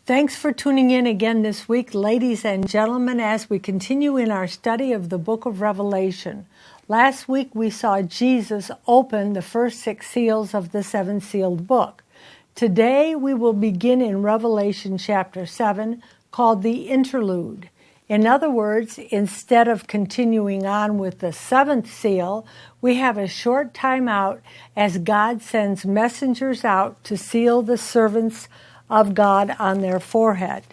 Thanks for tuning in again this week, ladies and gentlemen, as we continue in our study of the book of Revelation. Last week we saw Jesus open the first 6 seals of the 7-sealed book. Today we will begin in Revelation chapter 7, called the Interlude. In other words, instead of continuing on with the 7th seal, we have a short time out as God sends messengers out to seal the servants of God on their forehead.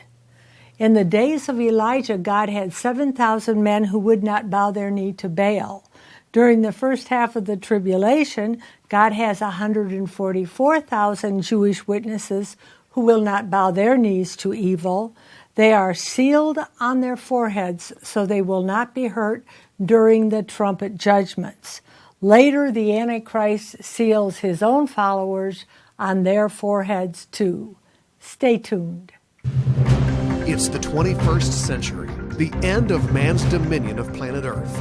In the days of Elijah, God had 7,000 men who would not bow their knee to Baal. During the first half of the tribulation, God has 144,000 Jewish witnesses who will not bow their knees to evil. They are sealed on their foreheads so they will not be hurt during the trumpet judgments. Later, the Antichrist seals his own followers on their foreheads too. Stay tuned. It's the 21st century, the end of man's dominion of planet Earth.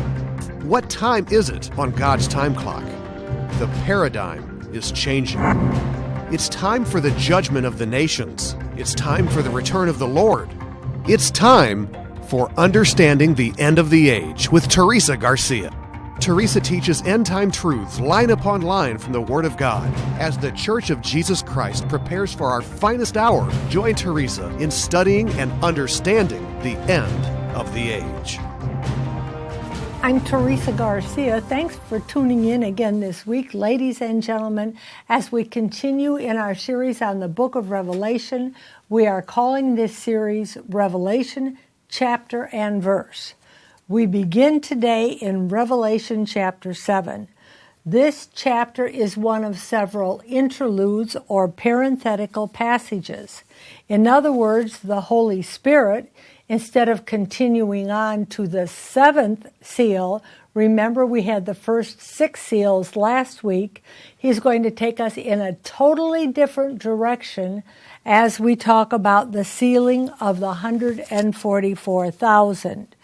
What time is it on God's time clock? The paradigm is changing. It's time for the judgment of the nations. It's time for the return of the Lord. It's time for Understanding the End of the Age with Theresa Garcia. Theresa teaches end-time truths line upon line from the Word of God. As the Church of Jesus Christ prepares for our finest hour, join Theresa in studying and understanding the end of the age. I'm Theresa Garcia. Thanks for tuning in again this week, ladies and gentlemen. As we continue in our series on the book of Revelation, we are calling this series Revelation Chapter and Verse. We begin today in Revelation chapter 7. This chapter is one of several interludes or parenthetical passages. In other words, the Holy Spirit, instead of continuing on to the 7th seal, remember we had the first 6 seals last week, he's going to take us in a totally different direction as we talk about the sealing of the 144,000.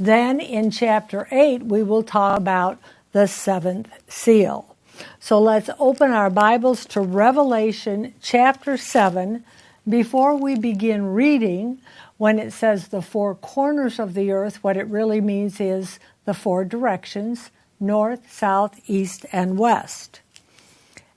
Then in chapter 8, we will talk about the 7th seal. So let's open our Bibles to Revelation chapter 7. Before we begin reading, when it says the 4 corners of the earth, what it really means is the 4 directions, north, south, east, and west.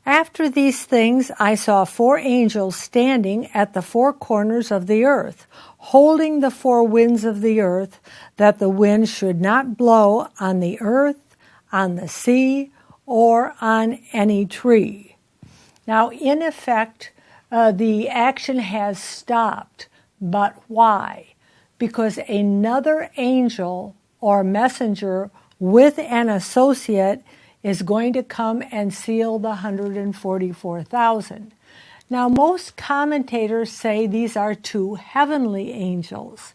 After these things, I saw 4 angels standing at the 4 corners of the earth, holding the 4 winds of the earth, that the wind should not blow on the earth, on the sea, or on any tree. Now, in effect, the action has stopped. But why? Because another angel or messenger with an associate is going to come and seal the 144,000. Now, most commentators say these are 2 heavenly angels.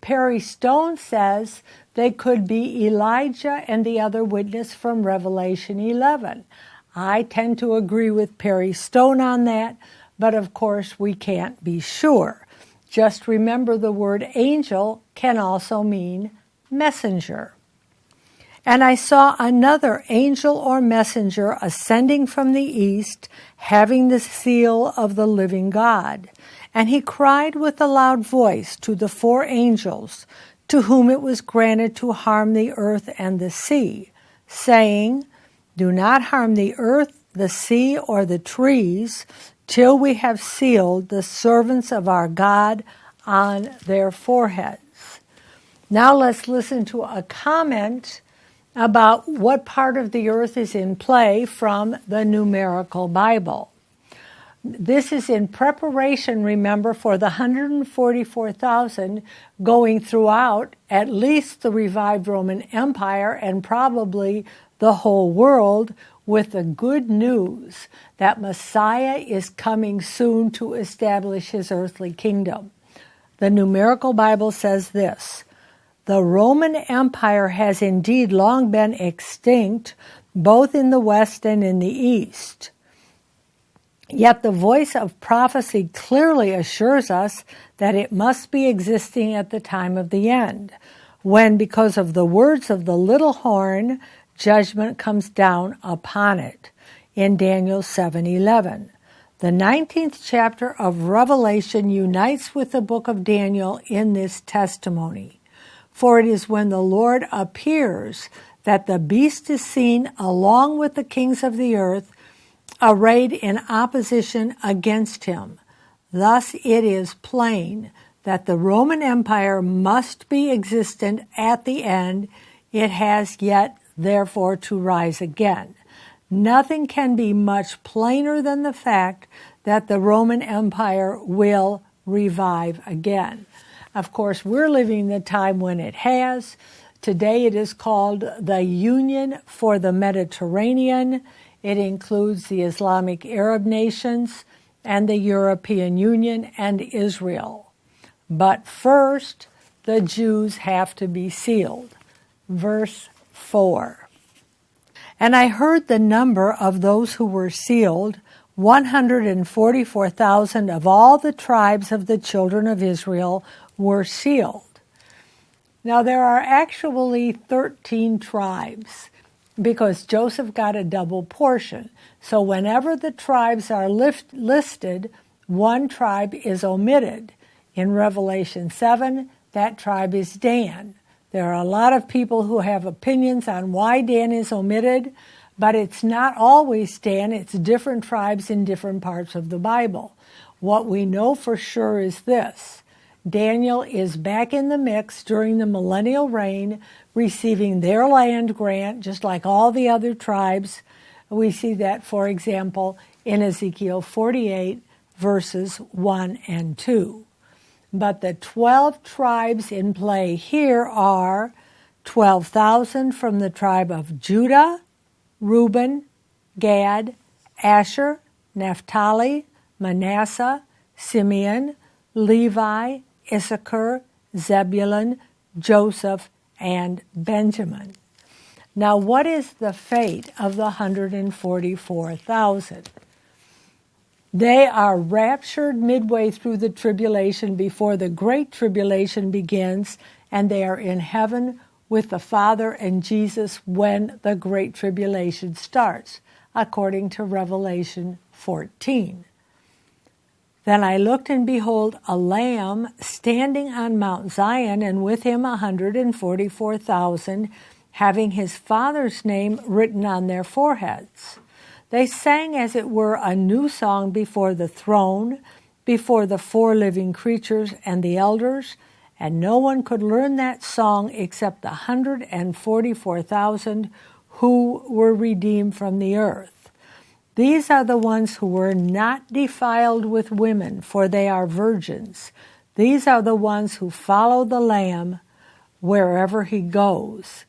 Perry Stone says they could be Elijah and the other witness from Revelation 11. I tend to agree with Perry Stone on that, but of course we can't be sure. Just remember the word angel can also mean messenger. And I saw another angel or messenger ascending from the east, having the seal of the living God. And he cried with a loud voice to the 4 angels, to whom it was granted to harm the earth and the sea, saying, Do not harm the earth, the sea, or the trees, till we have sealed the servants of our God on their foreheads. Now let's listen to a comment about what part of the earth is in play from the Numerical Bible. This is in preparation, remember, for the 144,000 going throughout at least the revived Roman Empire and probably the whole world, with the good news that Messiah is coming soon to establish his earthly kingdom. The Numerical Bible says this: The Roman Empire has indeed long been extinct, both in the West and in the East. Yet the voice of prophecy clearly assures us that it must be existing at the time of the end, when, because of the words of the little horn, judgment comes down upon it, in Daniel 7:11. The 19th chapter of Revelation unites with the book of Daniel in this testimony. For it is when the Lord appears that the beast is seen along with the kings of the earth, arrayed in opposition against him. Thus it is plain that the Roman Empire must be existent at the end. It has yet, therefore, to rise again. Nothing can be much plainer than the fact that the Roman Empire will revive again. Of course, we're living the time when it has. Today it is called the Union for the Mediterranean. It includes the Islamic Arab nations and the European Union and Israel. But first, the Jews have to be sealed. Verse 4. And I heard the number of those who were sealed, 144,000 of all the tribes of the children of Israel were sealed. Now there are actually 13 tribes because Joseph got a double portion. So whenever the tribes are listed, one tribe is omitted. In Revelation 7, that tribe is Dan. There are a lot of people who have opinions on why Dan is omitted, but it's not always Dan. It's different tribes in different parts of the Bible. What we know for sure is this. Daniel is back in the mix during the millennial reign, receiving their land grant, just like all the other tribes. We see that, for example, in Ezekiel 48, verses 1 and 2. But the 12 tribes in play here are 12,000 from the tribe of Judah, Reuben, Gad, Asher, Naphtali, Manasseh, Simeon, Levi, Issachar, Zebulun, Joseph, and Benjamin. Now, what is the fate of the 144,000? They are raptured midway through the tribulation before the great tribulation begins, and they are in heaven with the Father and Jesus when the great tribulation starts, according to Revelation 14. Then I looked, and behold, a Lamb standing on Mount Zion, and with him 144,000, having his Father's name written on their foreheads. They sang as it were a new song before the throne, before the four living creatures and the elders, and no one could learn that song except the 144,000 who were redeemed from the earth. These are the ones who were not defiled with women, for they are virgins. These are the ones who follow the Lamb wherever he goes.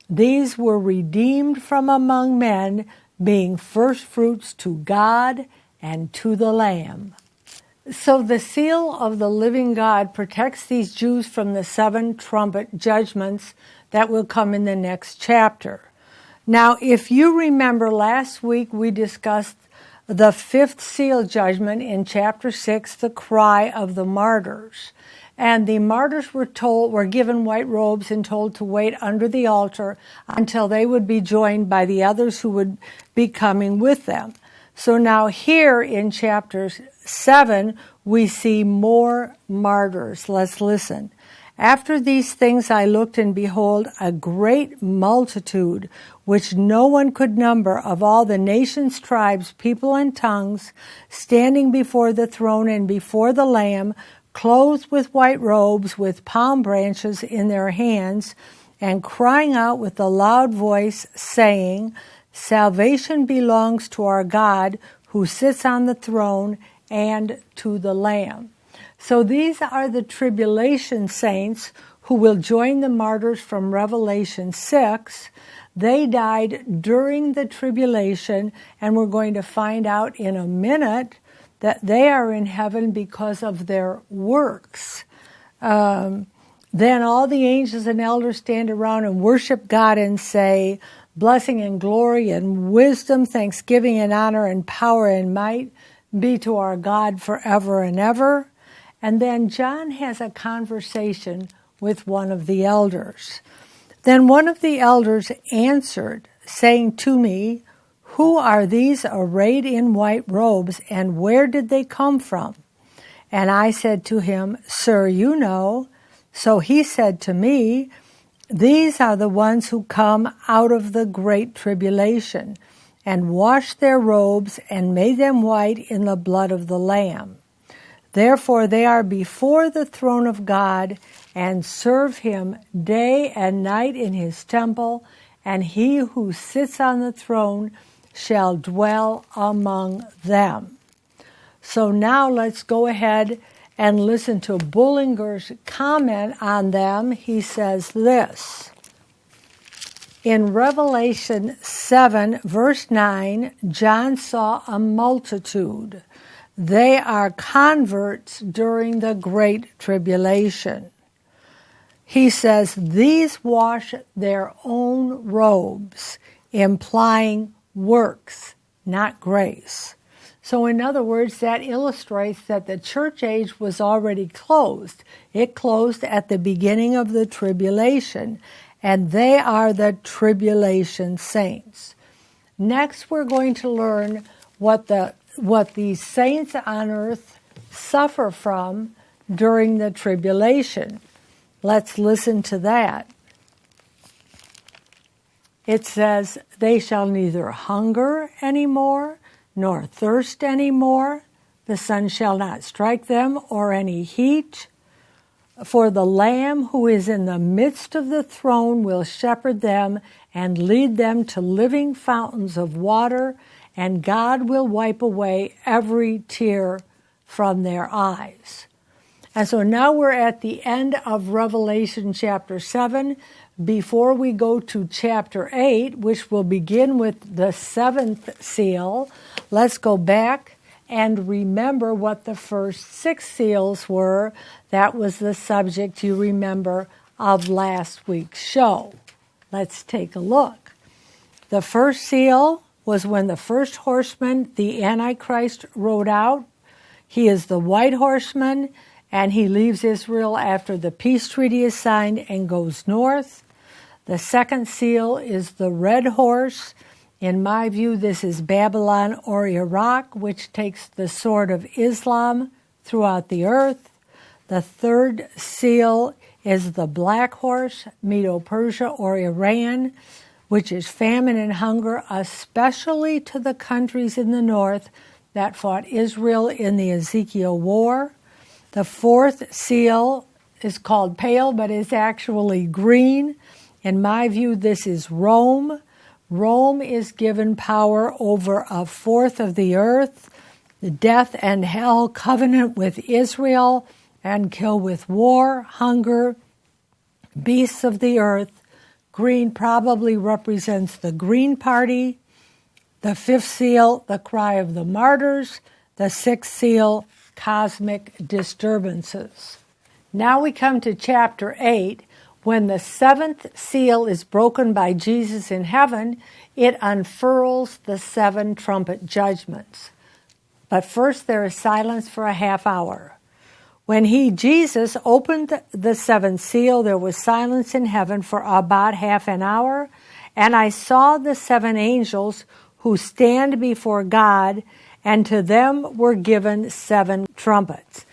These were redeemed from among men, being firstfruits to God and to the Lamb. So the seal of the living God protects these Jews from the 7 trumpet judgments that will come in the next chapter. Now, if you remember, last week we discussed the 5th seal judgment in chapter 6, the cry of the martyrs. And the martyrs were given white robes and told to wait under the altar until they would be joined by the others who would be coming with them. So now here in chapter 7, we see more martyrs. Let's listen. After these things I looked, and behold, a great multitude, which no one could number, of all the nations, tribes, people, and tongues, standing before the throne and before the Lamb, clothed with white robes, with palm branches in their hands, and crying out with a loud voice, saying, Salvation belongs to our God, who sits on the throne, and to the Lamb. So these are the tribulation saints who will join the martyrs from Revelation 6. They died during the tribulation, and we're going to find out in a minute that they are in heaven because of their works. Then all the angels and elders stand around and worship God and say, Blessing and glory and wisdom, thanksgiving and honor and power and might be to our God forever and ever. And then John has a conversation with one of the elders. Then one of the elders answered, saying to me, Who are these arrayed in white robes, and where did they come from? And I said to him, Sir, you know. So he said to me, These are the ones who come out of the great tribulation, and washed their robes, and made them white in the blood of the Lamb. Therefore they are before the throne of God, and serve him day and night in his temple, and he who sits on the throne shall dwell among them. So now let's go ahead and listen to Bullinger's comment on them. He says this. In Revelation 7, verse 9, John saw a multitude. They are converts during the Great Tribulation. He says, these wash their own robes, implying works, not grace. So in other words, that illustrates that the church age was already closed. It closed at the beginning of the tribulation, and they are the tribulation saints. Next, we're going to learn what these saints on earth suffer from during the tribulation. Let's listen to that. It says, they shall neither hunger anymore, nor thirst anymore. The sun shall not strike them, or any heat. For the Lamb who is in the midst of the throne will shepherd them and lead them to living fountains of water, and God will wipe away every tear from their eyes. And so now we're at the end of Revelation chapter 7. Before we go to chapter 8, which will begin with the seventh seal, let's go back and remember what the first six seals were. That was the subject, you remember, of last week's show. Let's take a look. The first seal was when the first horseman, the Antichrist, rode out. He is the white horseman, and he leaves Israel after the peace treaty is signed and goes north. The second seal is the red horse. In my view, this is Babylon or Iraq, which takes the sword of Islam throughout the earth. The third seal is the black horse, Medo-Persia or Iran, which is famine and hunger, especially to the countries in the north that fought Israel in the Ezekiel War. The fourth seal is called pale, but is actually green. In my view, this is Rome. Rome is given power over a fourth of the earth, the death and hell covenant with Israel, and kill with war, hunger, beasts of the earth. Green probably represents the Green Party. The fifth seal, the cry of the martyrs. The sixth seal, cosmic disturbances. Now we come to chapter 8. When the seventh seal is broken by Jesus in heaven, it unfurls the seven trumpet judgments. But first there is silence for a half hour. When Jesus, opened the seventh seal, there was silence in heaven for about half an hour, and I saw the seven angels who stand before God, and to them were given seven trumpets.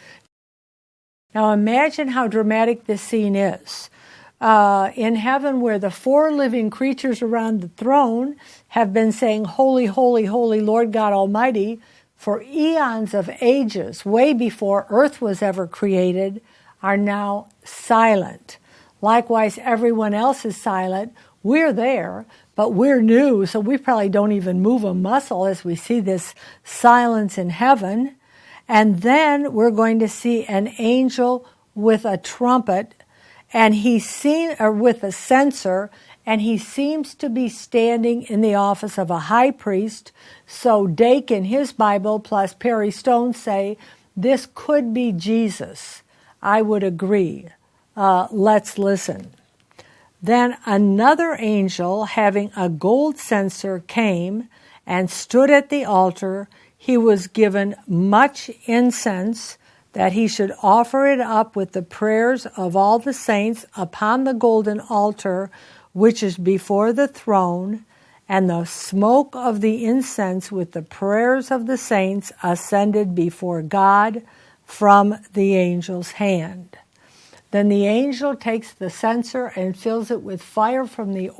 Now imagine how dramatic this scene is. In heaven, where the four living creatures around the throne have been saying, Holy, holy, holy Lord God Almighty, for eons of ages, way before earth was ever created, are now silent. Likewise, everyone else is silent. We're there, but we're new, so we probably don't even move a muscle as we see this silence in heaven. And then we're going to see an angel with a trumpet, and he's seen, or with a censer, and he seems to be standing in the office of a high priest. So Dake in his Bible plus Perry Stone say this could be Jesus. I would agree. Let's listen. Then another angel having a gold censer came and stood at the altar. He was given much incense, that he should offer it up with the prayers of all the saints upon the golden altar which is before the throne. and the smoke of the incense with the prayers of the saints ascended before God from the angel's hand. Then the angel takes the censer and fills it with fire from the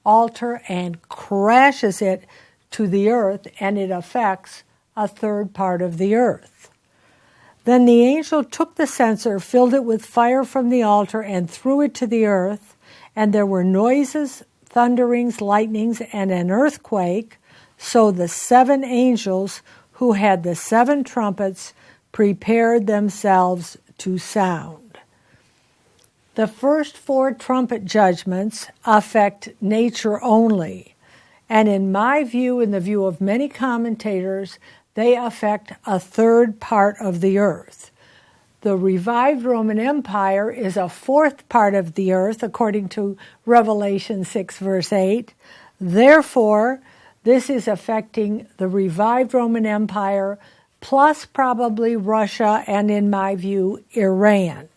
altar and crashes it to the earth, and it affects a third part of the earth. Then the angel took the censer, filled it with fire from the altar, and threw it to the earth, and there were noises, thunderings, lightnings, and an earthquake. So the 7 angels who had the 7 trumpets prepared themselves to sound. The first 4 trumpet judgments affect nature only, and in my view, in the view of many commentators, they affect a third part of the earth. The revived Roman Empire is a fourth part of the earth, according to Revelation 6, verse 8. Therefore, this is affecting the revived Roman Empire, plus probably Russia, and in my view, Iran.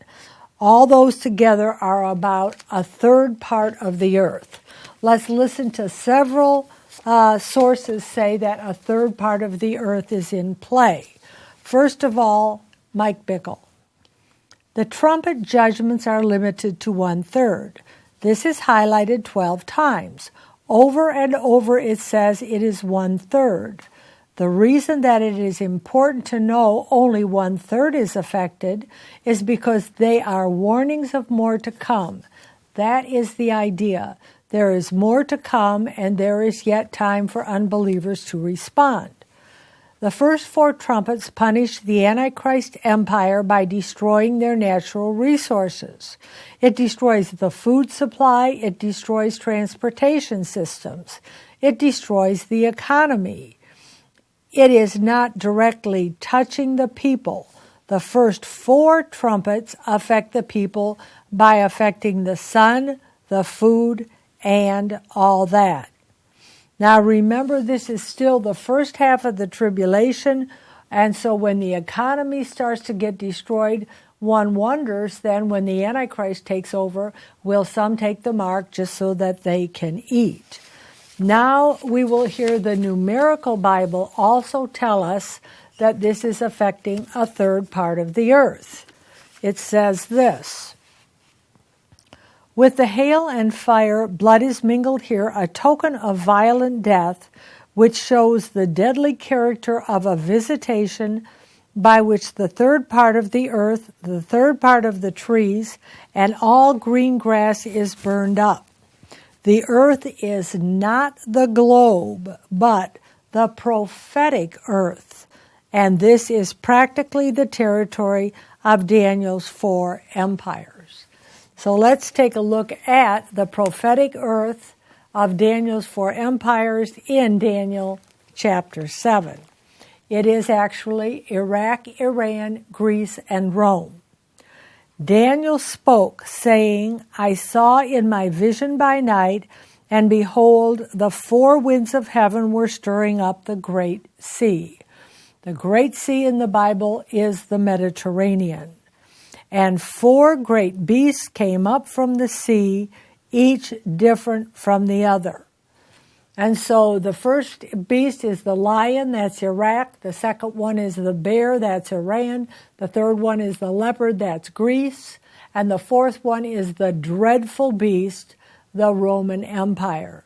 All those together are about a third part of the earth. Let's listen to several sources say that a third part of the earth is in play. First of all, Mike Bickle. The trumpet judgments are limited to 1/3. This is highlighted 12 times. Over and over it says it is 1/3. The reason that it is important to know only 1/3 is affected is because they are warnings of more to come. That is the idea. There is more to come, and there is yet time for unbelievers to respond. The first 4 trumpets punish the Antichrist empire by destroying their natural resources. It destroys the food supply, it destroys transportation systems, it destroys the economy. It is not directly touching the people. The first 4 trumpets affect the people by affecting the sun, the food, and all that. Now remember, this is still the first half of the tribulation, and so when the economy starts to get destroyed, one wonders then when the Antichrist takes over, will some take the mark just so that they can eat? Now we will hear the numerical Bible also tell us that this is affecting a third part of the earth. It says this: with the hail and fire, blood is mingled here, a token of violent death, which shows the deadly character of a visitation by which the third part of the earth, the third part of the trees, and all green grass is burned up. The earth is not the globe, but the prophetic earth, and this is practically the territory of Daniel's 4 empires. So let's take a look at the prophetic earth of Daniel's 4 empires in Daniel chapter 7. It is actually Iraq, Iran, Greece, and Rome. Daniel spoke, saying, I saw in my vision by night, and behold, the 4 winds of heaven were stirring up the great sea. The great sea in the Bible is the Mediterranean. And 4 great beasts came up from the sea, each different from the other. And so the first beast is the lion, that's Iraq. The second one is the bear, that's Iran. The third one is the leopard, that's Greece. And the fourth one is the dreadful beast, the Roman Empire.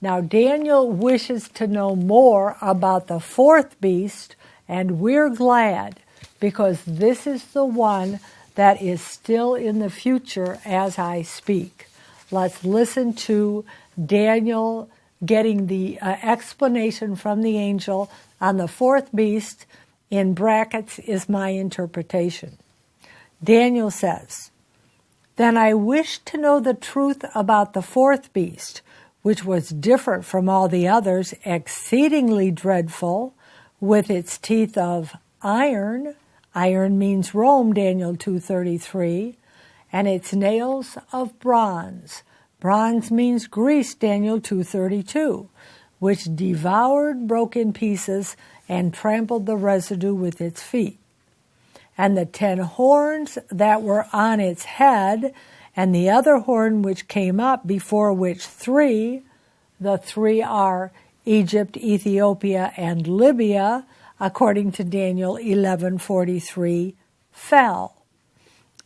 Now Daniel wishes to know more about the 4th beast, and we're glad, because this is the one that is still in the future as I speak. Let's listen to Daniel getting the explanation from the angel on the 4th beast. In brackets is my interpretation. Daniel says, Then I wished to know the truth about the 4th beast, which was different from all the others, exceedingly dreadful, with its teeth of iron. Iron means Rome, Daniel 2:33, and its nails of bronze. Bronze means Greece, Daniel 2:32, which devoured, broke in pieces, and trampled the residue with its feet. And the 10 horns that were on its head, and the other horn which came up, before which 3, The three are Egypt, Ethiopia, and Libya, according to Daniel 11:43, fell.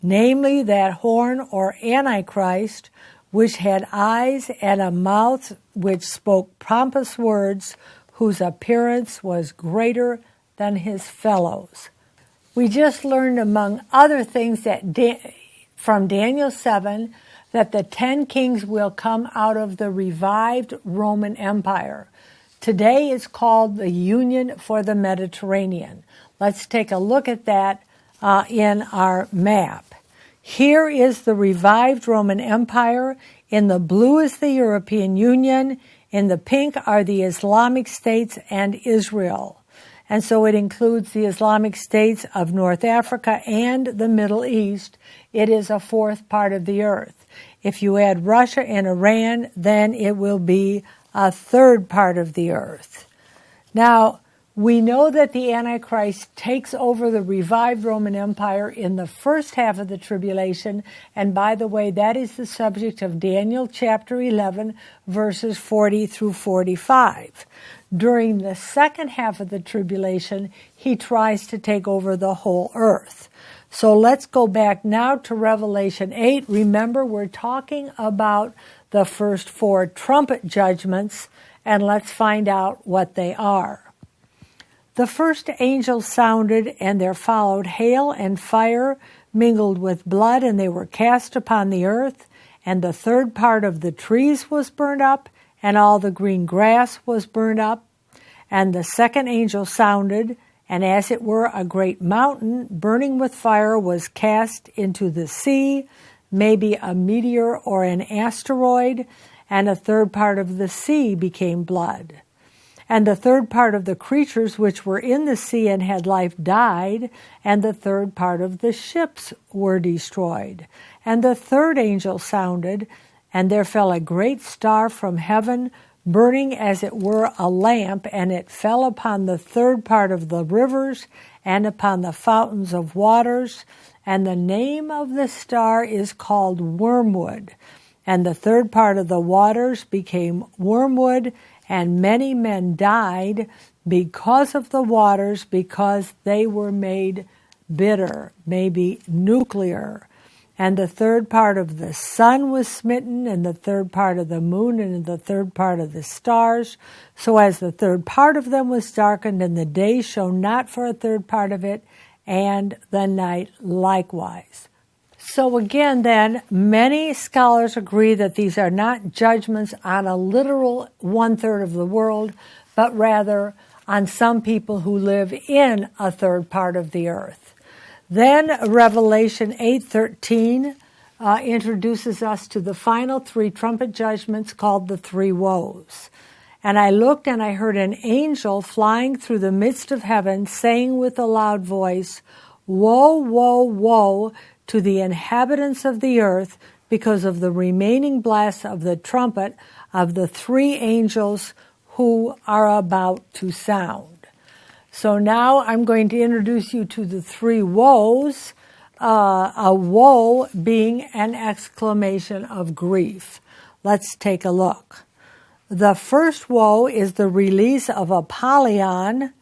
Namely, that horn or Antichrist, which had eyes and a mouth which spoke pompous words, whose appearance was greater than his fellows. We just learned, among other things, that from Daniel 7, that the 10 kings will come out of the revived Roman Empire. Today it's called the Union for the Mediterranean. Let's take a look at that in our map. Here is the revived Roman Empire. In the blue is the European Union. In the pink are the Islamic states and Israel. And so it includes the Islamic states of North Africa and the Middle East. It is a fourth part of the earth. If you add Russia and Iran, then it will be a third part of the earth. Now, we know that the Antichrist takes over the revived Roman Empire in the first half of the tribulation, and by the way, that is the subject of Daniel chapter 11, verses 40 through 45. During the second half of the tribulation, he tries to take over the whole earth. So let's go back now to Revelation 8. Remember, we're talking about the first 4 trumpet judgments, and let's find out what they are. The first angel sounded, and there followed hail and fire mingled with blood, and they were cast upon the earth, and the third part of the trees was burned up, and all the green grass was burned up. And the second angel sounded, and as it were a great mountain burning with fire was cast into the sea, maybe a meteor or an asteroid, and a third part of the sea became blood. And the third part of the creatures which were in the sea and had life died, and the third part of the ships were destroyed. And the third angel sounded, and there fell a great star from heaven, burning as it were a lamp, and it fell upon the third part of the rivers and upon the fountains of waters. And the name of the star is called Wormwood. And the third part of the waters became wormwood, and many men died because of the waters, because they were made bitter, maybe nuclear. And the third part of the sun was smitten, and the third part of the moon, and the third part of the stars. So as the third part of them was darkened, and the day shone not for a third part of it, and the night likewise. So again, then, many scholars agree that these are not judgments on a literal one-third of the world, but rather on some people who live in a third part of the earth. Then Revelation 8:13 introduces us to the final 3 trumpet judgments called the 3 woes. And I looked, and I heard an angel flying through the midst of heaven, saying with a loud voice, "Woe, woe, woe to the inhabitants of the earth, because of the remaining blast of the trumpet of the 3 angels who are about to sound." So now I'm going to introduce you to the 3 woes, a woe being an exclamation of grief. Let's take a look. The first woe is the release of Apollyon,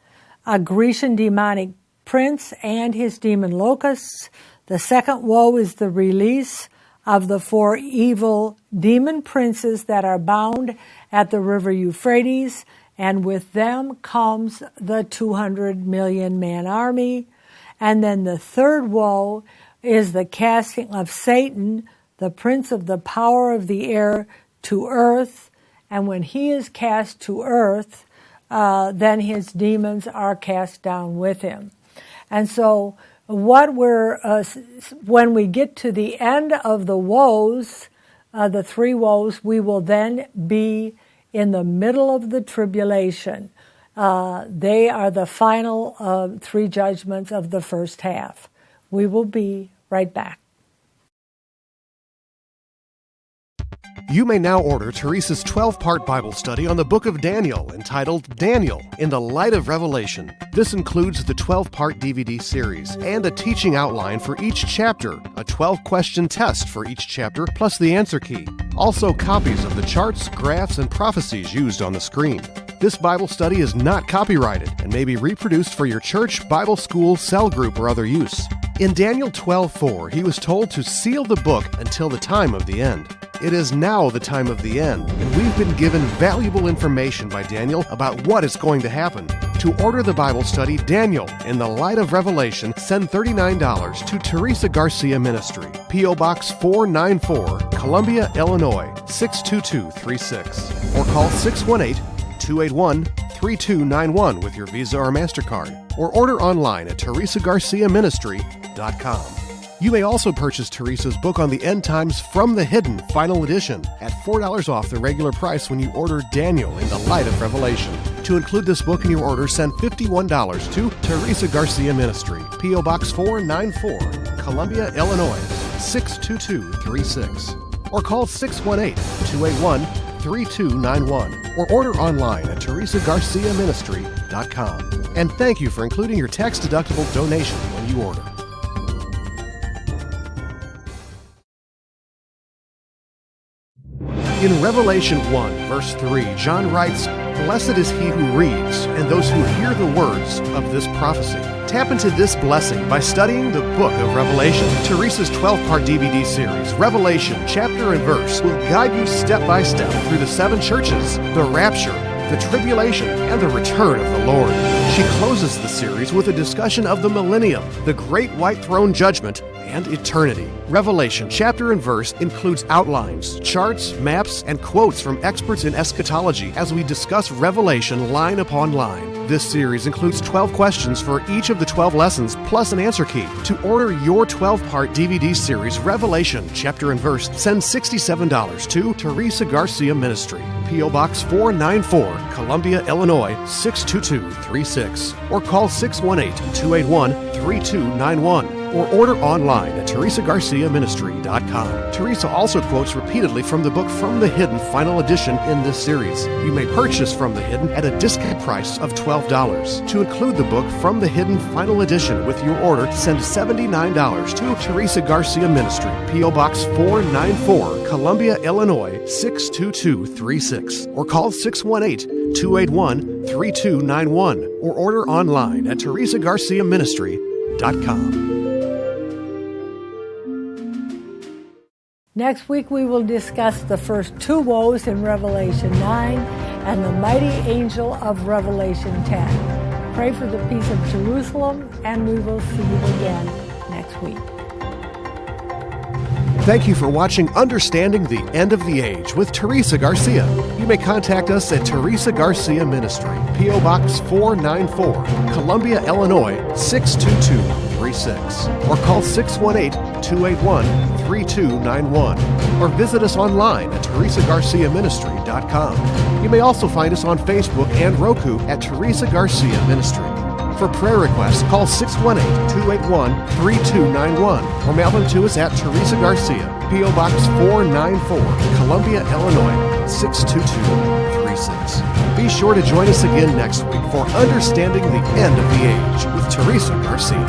a Grecian demonic prince, and his demon locusts. The second woe is the release of the 4 evil demon princes that are bound at the river Euphrates, and with them comes the 200 million man army. And then the third woe is the casting of Satan, the prince of the power of the air, to earth. And when he is cast to earth, then his demons are cast down with him. And so when we get to the end of the woes, the 3 woes, we will then be in the middle of the tribulation. They are the final 3 judgments of the first half. We will be right back. You may now order Theresa's 12-part Bible study on the book of Daniel, entitled Daniel in the Light of Revelation. This includes the 12-part DVD series and a teaching outline for each chapter, a 12-question test for each chapter, plus the answer key. Also, copies of the charts, graphs, and prophecies used on the screen. This Bible study is not copyrighted and may be reproduced for your church, Bible school, cell group, or other use. In Daniel 12:4, he was told to seal the book until the time of the end. It is now the time of the end, and we've been given valuable information by Daniel about what is going to happen. To order the Bible study, Daniel, in the Light of Revelation, send $39 to Theresa Garcia Ministry, P.O. Box 494, Columbia, Illinois, 62236. Or call 618-281-3291 with your Visa or MasterCard, or order online at teresagarciaministry.com. You may also purchase Theresa's book on the End Times from the Hidden Final Edition at $4 off the regular price when you order Daniel in the Light of Revelation. To include this book in your order, send $51 to Theresa Garcia Ministry, P.O. Box 494, Columbia, Illinois, 62236. Or call 618-281-3291 or order online at teresagarciaministry.com. And thank you for including your tax-deductible donation when you order. In Revelation 1, verse 3, John writes, "Blessed is he who reads, and those who hear the words of this prophecy." Tap into this blessing by studying the book of Revelation. Theresa's 12-part DVD series, Revelation, Chapter and Verse, will guide you step by step through the 7 churches, the rapture, the tribulation, and the return of the Lord. She closes the series with a discussion of the millennium, the great white throne judgment, and eternity. Revelation, Chapter and Verse includes outlines, charts, maps, and quotes from experts in eschatology as we discuss Revelation line upon line. This series includes 12 questions for each of the 12 lessons, plus an answer key. To order your 12-part DVD series, Revelation, Chapter and Verse, send $67 to Theresa Garcia Ministry, P.O. Box 494, Columbia, Illinois, 62236. Or call 618-281-3291. Or order online at teresagarciaministry.com. Theresa also quotes repeatedly from the book From the Hidden Final Edition in this series. You may purchase From the Hidden at a discount price of $12. To include the book From the Hidden Final Edition with your order, send $79 to Theresa Garcia Ministry, P.O. Box 494, Columbia, Illinois, 62236. Or call 618-281-3291. Or order online at teresagarciaministry.com. Next week we will discuss the first 2 woes in Revelation 9 and the mighty angel of Revelation 10. Pray for the peace of Jerusalem, and we will see you again next week. Thank you for watching Understanding the End of the Age with Theresa Garcia. You may contact us at Theresa Garcia Ministry, P.O. Box 494, Columbia, Illinois, 62236. Or call 618-281-3291. Or visit us online at teresagarciaministry.com. You may also find us on Facebook and Roku at Theresa Garcia Ministry. For prayer requests, call 618-281-3291 or mail them to us at Theresa Garcia, P.O. Box 494, Columbia, Illinois, 62236. Be sure to join us again next week for Understanding the End of the Age with Theresa Garcia.